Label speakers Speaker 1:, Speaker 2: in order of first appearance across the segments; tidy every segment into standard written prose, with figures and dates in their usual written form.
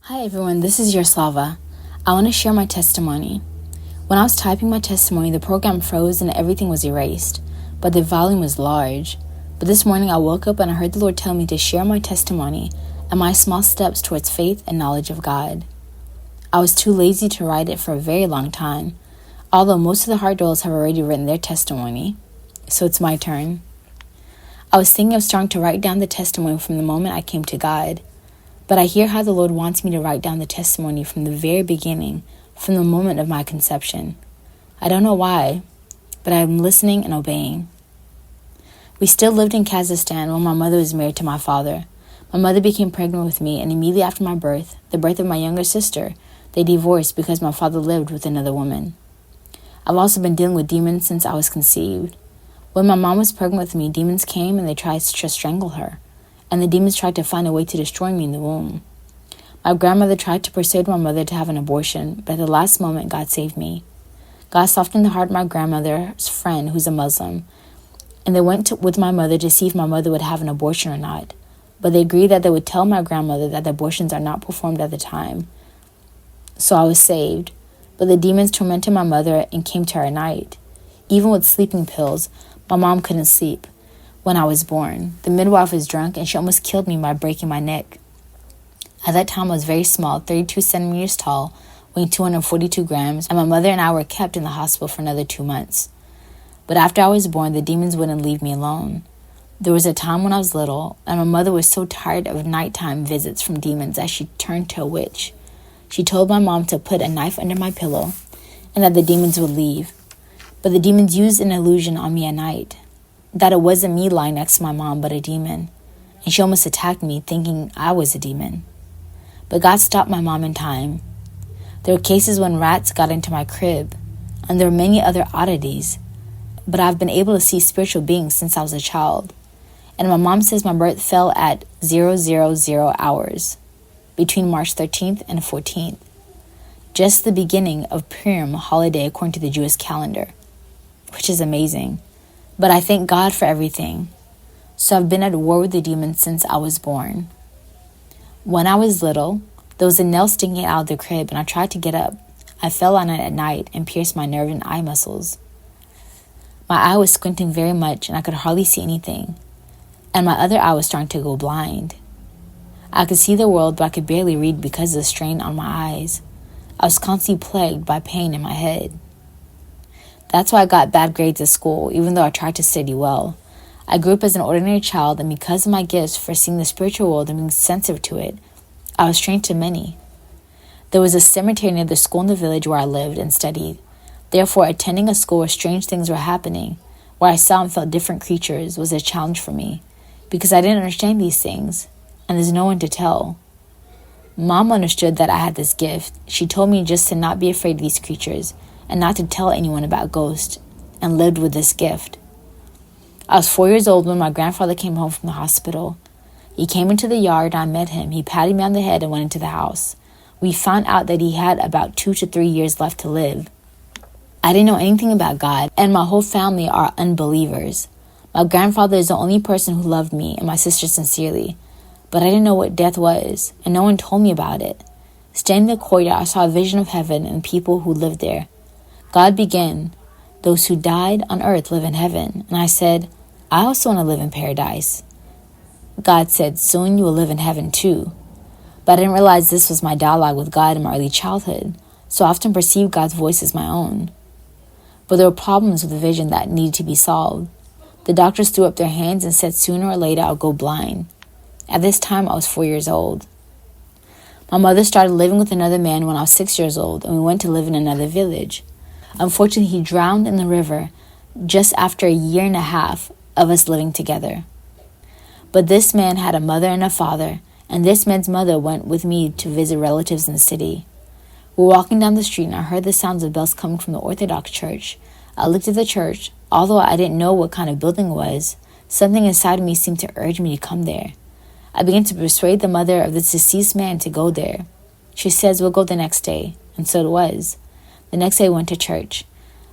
Speaker 1: Hi everyone, this is Yaroslava. I want to share my testimony. When I was typing my testimony, the program froze and everything was erased, but the volume was large. But this morning I woke up and I heard the Lord tell me to share my testimony and my small steps towards faith and knowledge of God. I was too lazy to write it for a very long time, although most of the Heartdwellers have already written their testimony, so it's my turn. I was thinking of starting to write down the testimony from the moment I came to God. But I hear how the Lord wants me to write down the testimony from the very beginning, from the moment of my conception. I don't know why, but I'm listening and obeying. We still lived in Kazakhstan when my mother was married to my father. My mother became pregnant with me, and immediately after my birth, the birth of my younger sister, they divorced because my father lived with another woman. I've also been dealing with demons since I was conceived. When my mom was pregnant with me, demons came and they tried to strangle her. And the demons tried to find a way to destroy me in the womb. My grandmother tried to persuade my mother to have an abortion, but at the last moment, God saved me. God softened the heart of my grandmother's friend, who's a Muslim, and they went with my mother to see if my mother would have an abortion or not. But they agreed that they would tell my grandmother that the abortions are not performed at the time. So I was saved. But the demons tormented my mother and came to her at night. Even with sleeping pills, my mom couldn't sleep. When I was born, the midwife was drunk and she almost killed me by breaking my neck. At that time, I was very small, 32 centimeters tall, weighing 242 grams, and my mother and I were kept in the hospital for another 2 months. But after I was born, the demons wouldn't leave me alone. There was a time when I was little, and my mother was so tired of nighttime visits from demons that she turned to a witch. She told my mom to put a knife under my pillow and that the demons would leave. But the demons used an illusion on me at night, that it wasn't me lying next to my mom, but a demon. And she almost attacked me, thinking I was a demon. But God stopped my mom in time. There were cases when rats got into my crib, and there were many other oddities. But I've been able to see spiritual beings since I was a child. And my mom says my birth fell at 000 hours, between March 13th and 14th. Just the beginning of Purim holiday according to the Jewish calendar, which is amazing. But I thank God for everything. So I've been at war with the demons since I was born. When I was little, there was a nail sticking out of the crib and I tried to get up. I fell on it at night and pierced my nerve and eye muscles. My eye was squinting very much and I could hardly see anything. And my other eye was starting to go blind. I could see the world, but I could barely read because of the strain on my eyes. I was constantly plagued by pain in my head. That's why I got bad grades at school, even though I tried to study well. I grew up as an ordinary child, and because of my gifts for seeing the spiritual world and being sensitive to it, I was strange to many. There was a cemetery near the school in the village where I lived and studied. Therefore, attending a school where strange things were happening, where I saw and felt different creatures, was a challenge for me, because I didn't understand these things, and there's no one to tell. Mom understood that I had this gift. She told me just to not be afraid of these creatures, and not to tell anyone about ghosts, and lived with this gift. I was 4 years old when my grandfather came home from the hospital. He came into the yard and I met him. He patted me on the head and went into the house. We found out that he had about 2 to 3 years left to live. I didn't know anything about God, and my whole family are unbelievers. My grandfather is the only person who loved me and my sister sincerely, but I didn't know what death was, and no one told me about it. Standing in the courtyard, I saw a vision of heaven and people who lived there. God began, "Those who died on earth live in heaven." And I said, "I also want to live in paradise." God said, "Soon you will live in heaven too." But I didn't realize this was my dialogue with God in my early childhood, so I often perceived God's voice as my own. But there were problems with the vision that needed to be solved. The doctors threw up their hands and said sooner or later I'll go blind. At this time, I was 4 years old. My mother started living with another man when I was 6 years old, and we went to live in another village. Unfortunately, he drowned in the river just after a year and a half of us living together. But this man had a mother and a father, and this man's mother went with me to visit relatives in the city. We were walking down the street and I heard the sounds of bells coming from the Orthodox church. I looked at the church. Although I didn't know what kind of building it was, something inside of me seemed to urge me to come there. I began to persuade the mother of this deceased man to go there. She says, "We'll go the next day," and so it was. The next day I went to church.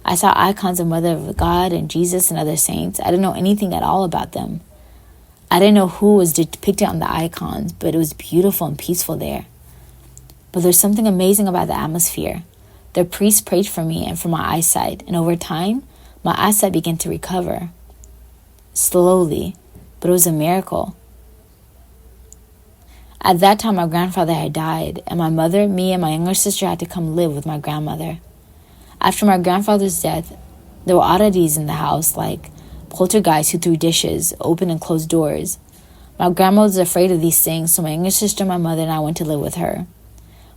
Speaker 1: I saw icons of Mother of God and Jesus and other saints. I didn't know anything at all about them. I didn't know who was depicted on the icons, but it was beautiful and peaceful there. But there's something amazing about the atmosphere. The priest prayed for me and for my eyesight, and over time, my eyesight began to recover. Slowly, but it was a miracle. At that time, my grandfather had died, and my mother, me, and my younger sister had to come live with my grandmother. After my grandfather's death, there were oddities in the house, like poltergeists who threw dishes, opened and closed doors. My grandma was afraid of these things, so my younger sister, my mother, and I went to live with her.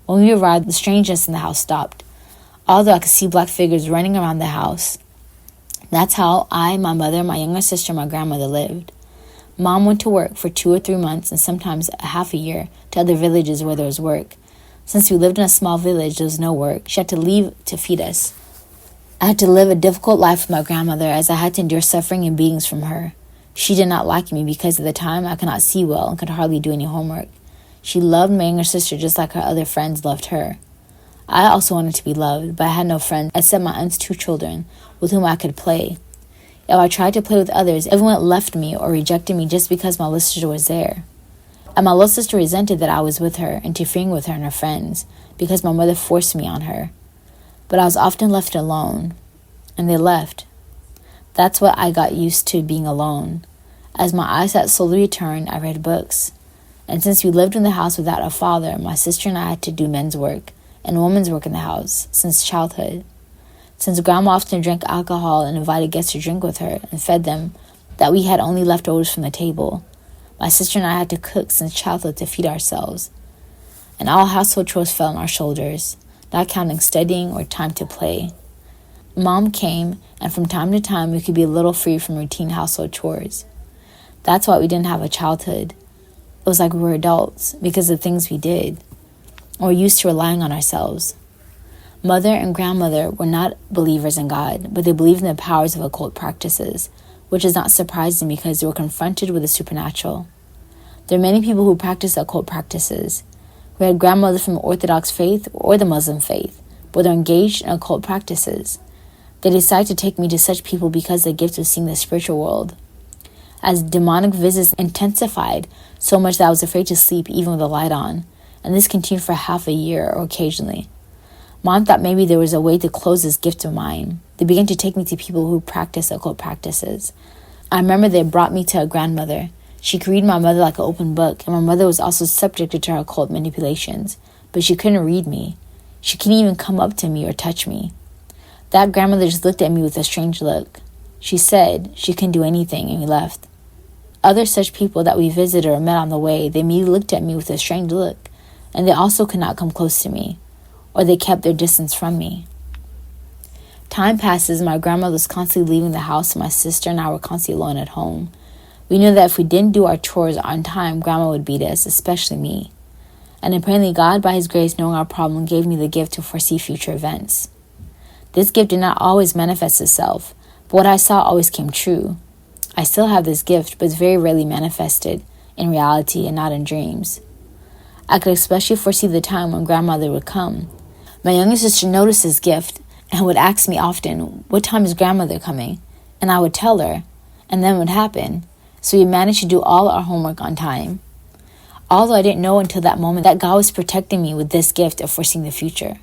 Speaker 1: When we arrived, the strangeness in the house stopped, although I could see black figures running around the house. That's how I, my mother, my younger sister, and my grandmother lived. Mom went to work for 2 or 3 months and sometimes a half a year to other villages where there was work. Since we lived in a small village, there was no work. She had to leave to feed us. I had to live a difficult life with my grandmother as I had to endure suffering and beatings from her. She did not like me because at the time I could not see well and could hardly do any homework. She loved my younger sister just like her other friends loved her. I also wanted to be loved, but I had no friends except my aunt's 2 children with whom I could play. If I tried to play with others, everyone left me or rejected me just because my little sister was there. And my little sister resented that I was with her, interfering with her and her friends, because my mother forced me on her. But I was often left alone, and they left. That's what I got used to, being alone. As my eyesight slowly returned, I read books. And since we lived in the house without a father, my sister and I had to do men's work and women's work in the house since childhood. Since Grandma often drank alcohol and invited guests to drink with her and fed them, that we had only leftovers from the table. My sister and I had to cook since childhood to feed ourselves. And all household chores fell on our shoulders, not counting studying or time to play. Mom came, and from time to time we could be a little free from routine household chores. That's why we didn't have a childhood. It was like we were adults because of the things we did. And we're used to relying on ourselves. Mother and grandmother were not believers in God, but they believed in the powers of occult practices, which is not surprising because they were confronted with the supernatural. There are many people who practice occult practices. We had grandmothers from the Orthodox faith or the Muslim faith, but they're engaged in occult practices. They decided to take me to such people because the gift of seeing the spiritual world. As demonic visits intensified so much that I was afraid to sleep even with the light on, and this continued for half a year or occasionally. Mom thought maybe there was a way to close this gift of mine. They began to take me to people who practice occult practices. I remember they brought me to a grandmother. She could read my mother like an open book, and my mother was also subjected to her occult manipulations, but she couldn't read me. She couldn't even come up to me or touch me. That grandmother just looked at me with a strange look. She said she couldn't do anything, and we left. Other such people that we visited or met on the way, they immediately looked at me with a strange look, and they also could not come close to me, or they kept their distance from me. Time passes, my grandmother was constantly leaving the house, and my sister and I were constantly alone at home. We knew that if we didn't do our chores on time, Grandma would beat us, especially me. And apparently God, by His grace, knowing our problem, gave me the gift to foresee future events. This gift did not always manifest itself, but what I saw always came true. I still have this gift, but it's very rarely manifested in reality and not in dreams. I could especially foresee the time when Grandmother would come. My younger sister noticed this gift and would ask me often, "What time is Grandmother coming?" And I would tell her, and then it would happen. So we managed to do all our homework on time. Although I didn't know until that moment that God was protecting me with this gift of foreseeing the future.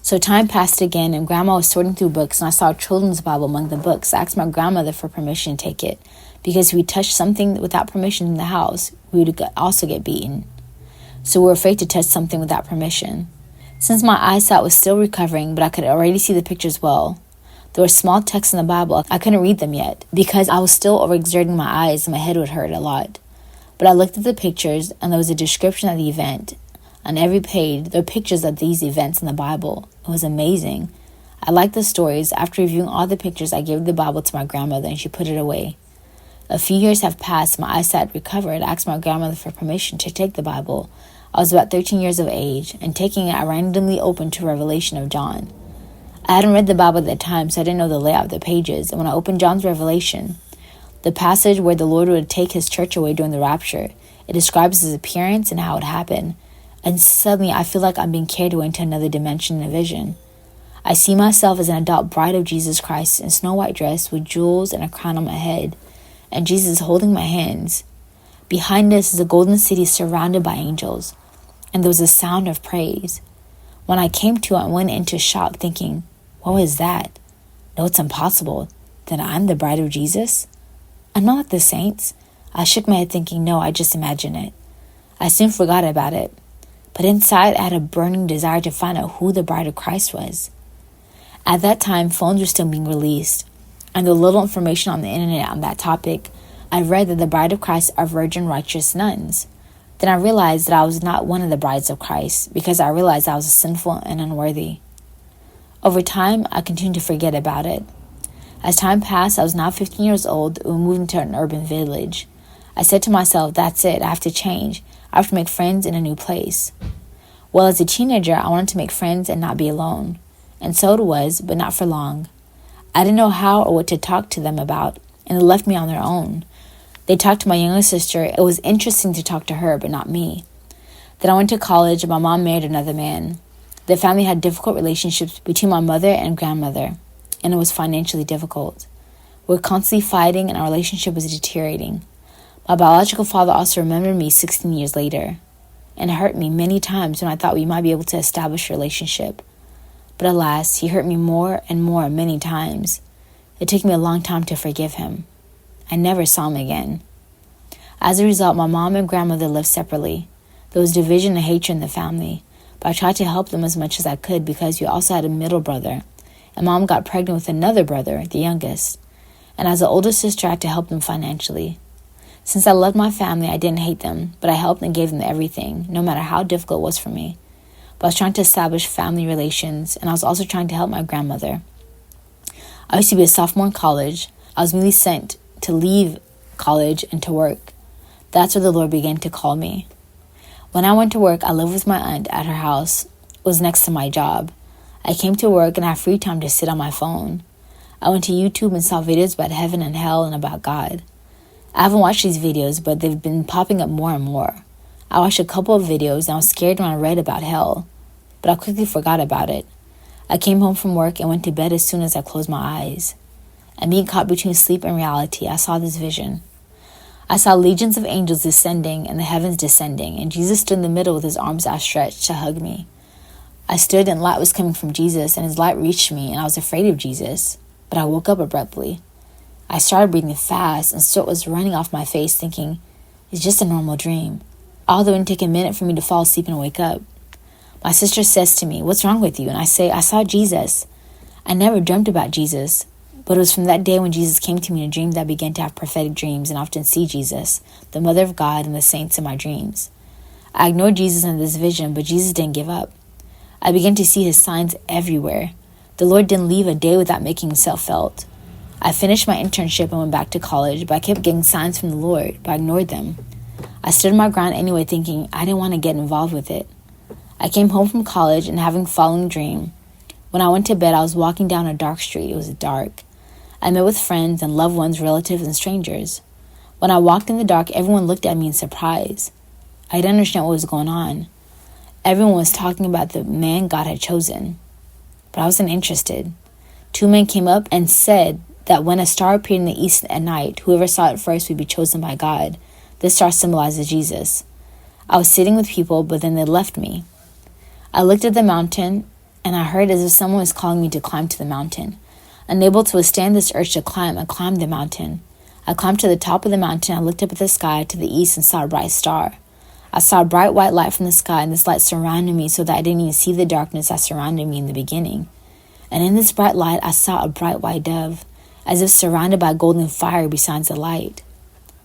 Speaker 1: So time passed again, and Grandma was sorting through books, and I saw a children's Bible among the books. I asked my grandmother for permission to take it, because if we touched something without permission in the house, we would also get beaten. So we were afraid to touch something without permission. Since my eyesight was still recovering, but I could already see the pictures well, there were small texts in the Bible. I couldn't read them yet, because I was still overexerting my eyes and my head would hurt a lot. But I looked at the pictures, and there was a description of the event. On every page, there were pictures of these events in the Bible. It was amazing. I liked the stories. After reviewing all the pictures, I gave the Bible to my grandmother, and she put it away. A few years have passed. My eyesight recovered. I asked my grandmother for permission to take the Bible. I was about 13 years of age, and taking it, I randomly opened to Revelation of John. I hadn't read the Bible at that time, so I didn't know the layout of the pages. And when I opened John's Revelation, the passage where the Lord would take His church away during the rapture, it describes His appearance and how it happened. And suddenly I feel like I'm being carried away into another dimension in a vision. I see myself as an adult bride of Jesus Christ in a snow white dress with jewels and a crown on my head, and Jesus is holding my hands. Behind us is a golden city surrounded by angels, and there was a sound of praise. When I came to, I went into shock thinking, what was that? No, it's impossible. Then I'm the bride of Jesus? I'm not like the saints. I shook my head thinking, no, I just imagined it. I soon forgot about it. But inside, I had a burning desire to find out who the bride of Christ was. At that time, phones were still being released, and the little information on the internet on that topic, I read that the bride of Christ are virgin righteous nuns. Then I realized that I was not one of the brides of Christ because I realized I was sinful and unworthy. Over time, I continued to forget about it. As time passed, I was now 15 years old and moved into an urban village. I said to myself, that's it, I have to change. I have to make friends in a new place. Well, as a teenager, I wanted to make friends and not be alone. And so it was, but not for long. I didn't know how or what to talk to them about, and they left me on their own. They talked to my younger sister. It was interesting to talk to her, but not me. Then I went to college, and my mom married another man. The family had difficult relationships between my mother and grandmother, and it was financially difficult. We were constantly fighting, and our relationship was deteriorating. My biological father also remembered me 16 years later, and it hurt me many times when I thought we might be able to establish a relationship. But alas, he hurt me more and more many times. It took me a long time to forgive him. I never saw him again. As a result, my mom and grandmother lived separately. There was division and hatred in the family, but I tried to help them as much as I could because we also had a middle brother, and mom got pregnant with another brother, the youngest. And as the older sister, I had to help them financially. Since I loved my family, I didn't hate them, but I helped and gave them everything, no matter how difficult it was for me. But I was trying to establish family relations, and I was also trying to help my grandmother. I used to be a sophomore in college. I was immediately sent to leave college and to work. That's where the Lord began to call me. When I went to work, I lived with my aunt at her house. It was next to my job. I came to work and I had free time to sit on my phone. I went to YouTube and saw videos about heaven and hell and about God. I haven't watched these videos, but they've been popping up more and more. I watched a couple of videos and I was scared when I read about hell, but I quickly forgot about it. I came home from work and went to bed as soon as I closed my eyes. And being caught between sleep and reality, I saw this vision. I saw legions of angels descending and the heavens descending, and Jesus stood in the middle with his arms outstretched to hug me. I stood and light was coming from Jesus, and his light reached me, and I was afraid of Jesus, but I woke up abruptly. I started breathing fast, and sweat was running off my face, thinking, it's just a normal dream. Although it didn't take a minute for me to fall asleep and wake up. My sister says to me, what's wrong with you? And I say, I saw Jesus. I never dreamt about Jesus, but it was from that day when Jesus came to me in a dream that I began to have prophetic dreams and often see Jesus, the Mother of God, and the saints in my dreams. I ignored Jesus in this vision, but Jesus didn't give up. I began to see his signs everywhere. The Lord didn't leave a day without making himself felt. I finished my internship and went back to college, but I kept getting signs from the Lord, but I ignored them. I stood my ground anyway, thinking I didn't want to get involved with it. I came home from college and having a following dream. When I went to bed, I was walking down a dark street. It was dark. I met with friends and loved ones, relatives, and strangers. When I walked in the dark, everyone looked at me in surprise. I didn't understand what was going on. Everyone was talking about the man God had chosen, but I wasn't interested. 2 men came up and said that when a star appeared in the east at night, whoever saw it first would be chosen by God. This star symbolizes Jesus. I was sitting with people, but then they left me. I looked at the mountain, and I heard as if someone was calling me to climb to the mountain. Unable to withstand this urge to climb, I climbed the mountain. I climbed to the top of the mountain. I looked up at the sky to the east and saw a bright star. I saw a bright white light from the sky, and this light surrounded me so that I didn't even see the darkness that surrounded me in the beginning. And in this bright light, I saw a bright white dove, as if surrounded by golden fire besides the light.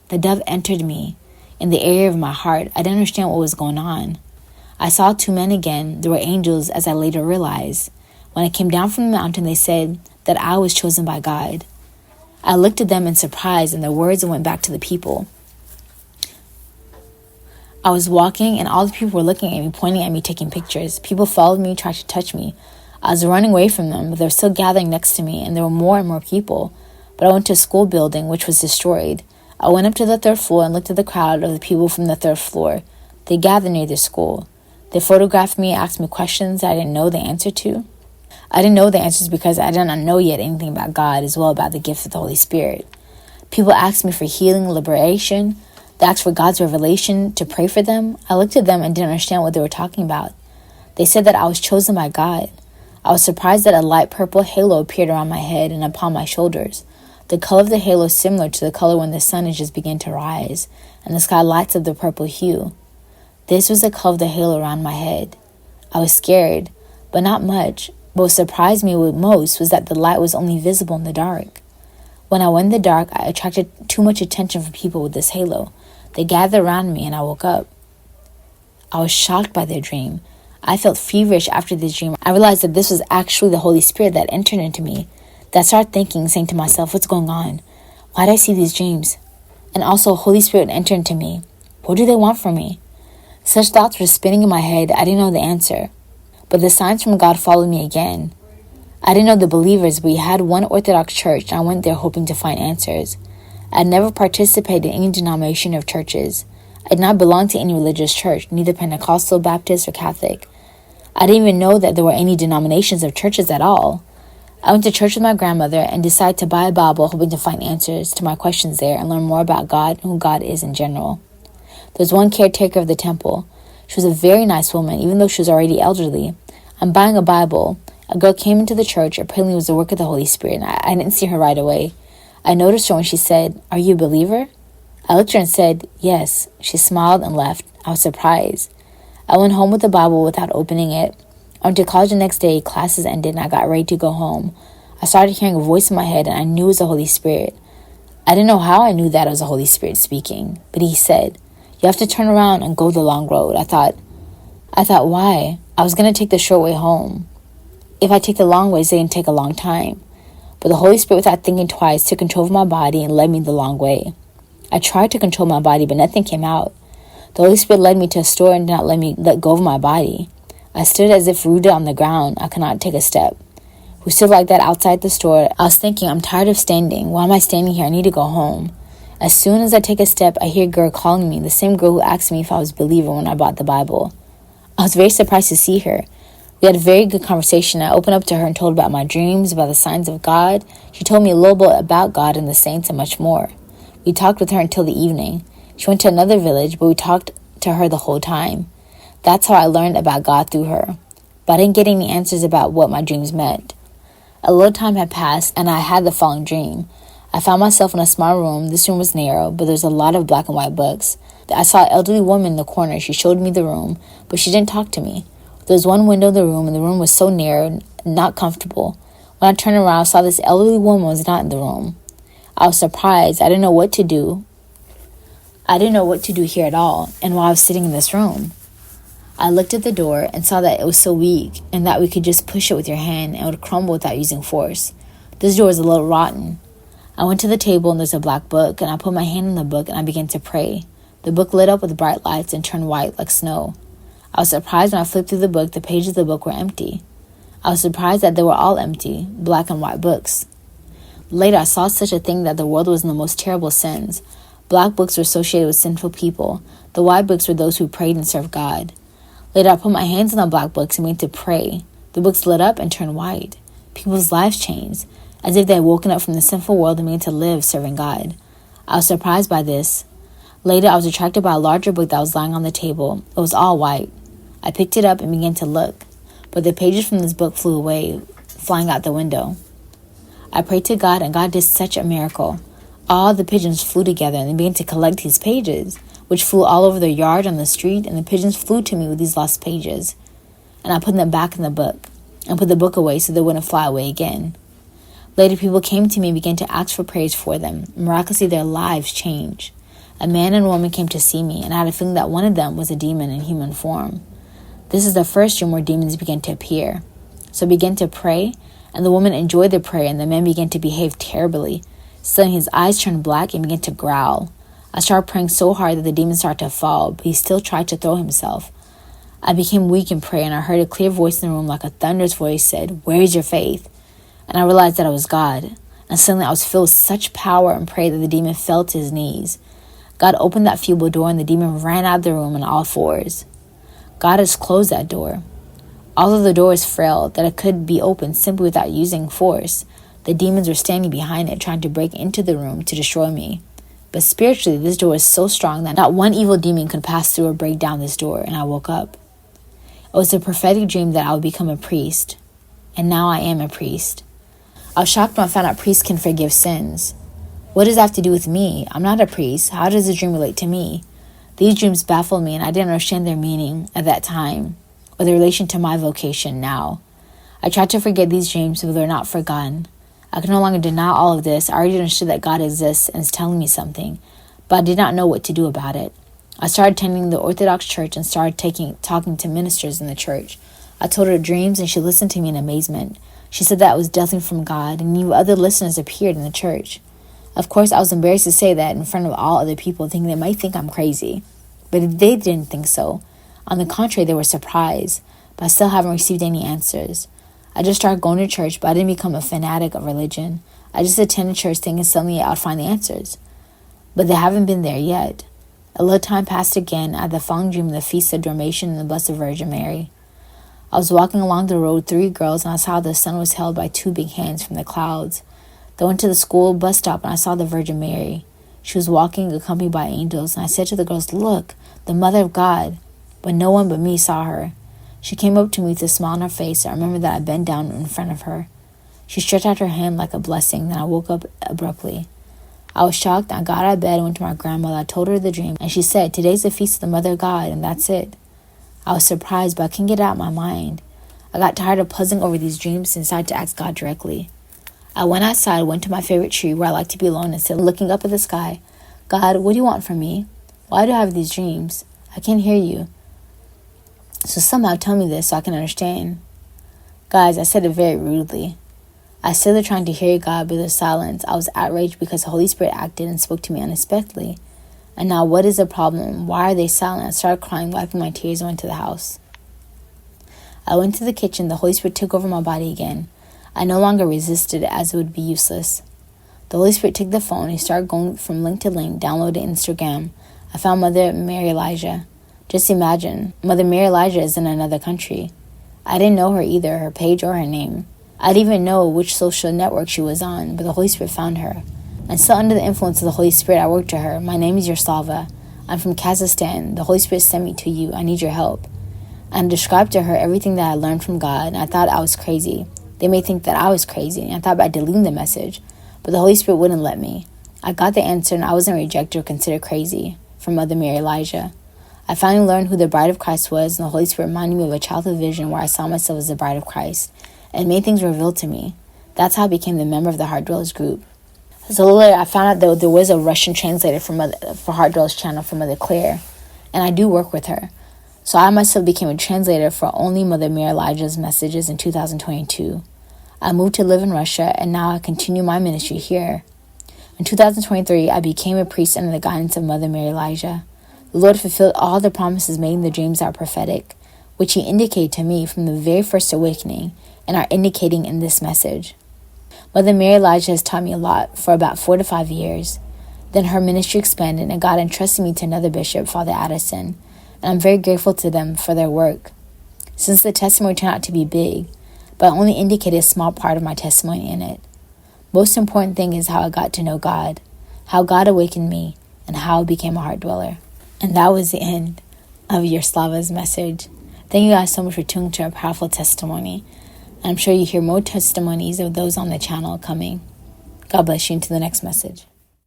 Speaker 1: The dove entered me in the area of my heart. I didn't understand what was going on. I saw 2 men again. They were angels, as I later realized. When I came down from the mountain, they said that I was chosen by God. I looked at them in surprise and their words and went back to the people. I was walking and all the people were looking at me, pointing at me, taking pictures. People followed me, tried to touch me. I was running away from them, but they were still gathering next to me, and there were more and more people. But I went to a school building, which was destroyed. I went up to the 3rd floor and looked at the crowd of the people from the 3rd floor. They gathered near the school. They photographed me, asked me questions I didn't know the answer to. I didn't know the answers because I did not know yet anything about God, as well about the gift of the Holy Spirit. People asked me for healing, liberation. They asked for God's revelation to pray for them. I looked at them and didn't understand what they were talking about. They said that I was chosen by God. I was surprised that a light purple halo appeared around my head and upon my shoulders. The color of the halo is similar to the color when the sun is just beginning to rise, and the sky lights up the purple hue. This was the color of the halo around my head. I was scared, but not much. But what surprised me most was that the light was only visible in the dark. When I went in the dark, I attracted too much attention from people with this halo. They gathered around me and I woke up. I was shocked by their dream. I felt feverish after this dream. I realized that this was actually the Holy Spirit that entered into me. That I started thinking, saying to myself, what's going on? Why did I see these dreams? And also, Holy Spirit entered into me. What do they want from me? Such thoughts were spinning in my head. I didn't know the answer. But the signs from God followed me again. I didn't know the believers, but we had one Orthodox church, and I went there hoping to find answers. I had never participated in any denomination of churches. I did not belong to any religious church, neither Pentecostal, Baptist, or Catholic. I didn't even know that there were any denominations of churches at all. I went to church with my grandmother and decided to buy a Bible, hoping to find answers to my questions there and learn more about God and who God is in general. There was one caretaker of the temple. She was a very nice woman, even though she was already elderly. I'm buying a Bible. A girl came into the church. Apparently it was the work of the Holy Spirit, and I didn't see her right away. I noticed her when she said, "Are you a believer?" I looked at her and said, "Yes." She smiled and left. I was surprised. I went home with the Bible without opening it. I went to college the next day. Classes ended, and I got ready to go home. I started hearing a voice in my head, and I knew it was the Holy Spirit. I didn't know how I knew that it was the Holy Spirit speaking, but he said, "You have to turn around and go the long road." I thought, why? I was going to take the short way home. If I take the long way, it's going to take a long time. But the Holy Spirit, without thinking twice, took control of my body and led me the long way. I tried to control my body, but nothing came out. The Holy Spirit led me to a store and did not let me let go of my body. I stood as if rooted on the ground. I could not take a step. We stood like that outside the store. I was thinking, I'm tired of standing. Why am I standing here? I need to go home. As soon as I take a step, I hear a girl calling me, the same girl who asked me if I was a believer when I bought the Bible. I was very surprised to see her. We had a very good conversation. I opened up to her and told about my dreams, about the signs of God. She told me a little bit about God and the saints and much more. We talked with her until the evening. She went to another village, but we talked to her the whole time. That's how I learned about God through her. But I didn't get any answers about what my dreams meant. A little time had passed, and I had the following dream. I found myself in a small room. This room was narrow, but there was a lot of black and white books. I saw an elderly woman in the corner. She showed me the room, but she didn't talk to me. There was one window in the room, and the room was so narrow and not comfortable. When I turned around, I saw this elderly woman was not in the room. I was surprised. I didn't know what to do. I didn't know what to do here at all, and while I was sitting in this room, I looked at the door and saw that it was so weak and that we could just push it with your hand and it would crumble without using force. This door was a little rotten. I went to the table and there's a black book, and I put my hand in the book and I began to pray. The book lit up with bright lights and turned white like snow. I was surprised when I flipped through the book, the pages of the book were empty. I was surprised that they were all empty, black and white books. Later, I saw such a thing that the world was in the most terrible sins. Black books were associated with sinful people. The white books were those who prayed and served God. Later, I put my hands on the black books and began to pray. The books lit up and turned white. People's lives changed, as if they had woken up from the sinful world and began to live serving God. I was surprised by this. Later, I was attracted by a larger book that was lying on the table. It was all white. I picked it up and began to look, but the pages from this book flew away, flying out the window. I prayed to God, and God did such a miracle. All the pigeons flew together, and they began to collect these pages, which flew all over the yard on the street, and the pigeons flew to me with these lost pages. And I put them back in the book, and put the book away so they wouldn't fly away again. Later, people came to me and began to ask for prayers for them. Miraculously, their lives changed. A man and a woman came to see me, and I had a feeling that one of them was a demon in human form. This is the first dream where demons began to appear. So I began to pray, and the woman enjoyed the prayer, and the man began to behave terribly. Suddenly his eyes turned black and began to growl. I started praying so hard that the demon started to fall, but he still tried to throw himself. I became weak in prayer, and I heard a clear voice in the room like a thunderous voice said, "Where is your faith?" And I realized that it was God. And suddenly I was filled with such power and prayer that the demon fell to his knees. God opened that feeble door, and the demon ran out of the room on all fours. God has closed that door. Although the door is frail, that it could be opened simply without using force, the demons were standing behind it, trying to break into the room to destroy me. But spiritually, this door was so strong that not one evil demon could pass through or break down this door, and I woke up. It was a prophetic dream that I would become a priest, and now I am a priest. I was shocked when I found out priests can forgive sins. What does that have to do with me? I'm not a priest. How does the dream relate to me? These dreams baffled me, and I didn't understand their meaning at that time, or the relation to my vocation now. I tried to forget these dreams, but they're not forgotten. I could no longer deny all of this. I already understood that God exists and is telling me something, but I did not know what to do about it. I started attending the Orthodox Church and started talking to ministers in the church. I told her dreams, and she listened to me in amazement. She said that it was definitely from God, and new other listeners appeared in the church. Of course, I was embarrassed to say that in front of all other people, thinking they might think I'm crazy. But they didn't think so. On the contrary, they were surprised, but I still haven't received any answers. I just started going to church, but I didn't become a fanatic of religion. I just attended church thinking suddenly I would find the answers. But they haven't been there yet. A little time passed again. I had the following dream of the Feast of Dormition and the Blessed Virgin Mary. I was walking along the road with 3 girls, and I saw the sun was held by 2 big hands from the clouds. They went to the school bus stop, and I saw the Virgin Mary. She was walking, accompanied by angels, and I said to the girls, "Look, the Mother of God." But no one but me saw her. She came up to me with a smile on her face. I remember that I bent down in front of her. She stretched out her hand like a blessing, then I woke up abruptly. I was shocked. I got out of bed and went to my grandmother. I told her the dream, and she said, "Today's the Feast of the Mother of God," and that's it. I was surprised, but I couldn't get it out of my mind. I got tired of puzzling over these dreams and decided to ask God directly. I went outside, went to my favorite tree where I like to be alone, and said, looking up at the sky, "God, what do you want from me? Why do I have these dreams? I can't hear you. So somehow tell me this so I can understand." Guys, I said it very rudely. I stood there trying to hear God, but there's silence. I was outraged because the Holy Spirit acted and spoke to me unexpectedly. And now what is the problem? Why are they silent? I started crying, wiping my tears, and went to the house. I went to the kitchen. The Holy Spirit took over my body again. I no longer resisted, as it would be useless. The Holy Spirit took the phone. He started going from link to link, downloaded Instagram. I found Mother Mary Elijah. Just imagine, Mother Mary Elijah is in another country. I didn't know her either, her page or her name. I didn't even know which social network she was on, but the Holy Spirit found her. And still under the influence of the Holy Spirit, I wrote to her, "My name is Yaroslava. I'm from Kazakhstan. The Holy Spirit sent me to you. I need your help." And described to her everything that I learned from God, and I thought I was crazy. They may think that I was crazy, and I thought about deleting the message, but the Holy Spirit wouldn't let me. I got the answer, and I wasn't rejected or considered crazy from Mother Mary Elijah. I finally learned who the Bride of Christ was, and the Holy Spirit reminded me of a childhood vision where I saw myself as the Bride of Christ, and made things revealed to me. That's how I became the member of the Heartdwellers group. So later, I found out that there was a Russian translator for Heartdwellers channel for Mother Claire, and I do work with her. So I myself became a translator for only Mother Mary Elijah's messages in 2022. I moved to live in Russia, and now I continue my ministry here. In 2023, I became a priest under the guidance of Mother Mary Elijah. The Lord fulfilled all the promises made in the dreams that are prophetic, which He indicated to me from the very first awakening and are indicating in this message. Mother Mary Elijah has taught me a lot for about 4 to 5 years. Then her ministry expanded, and God entrusted me to another bishop, Father Addison, and I'm very grateful to them for their work. Since the testimony turned out to be big, but I only indicated a small part of my testimony in it. Most important thing is how I got to know God, how God awakened me, and how I became a heart dweller. And that was the end of Yaroslava's message. Thank you guys so much for tuning to our powerful testimony. And I'm sure you hear more testimonies of those on the channel coming. God bless you. Into the next message.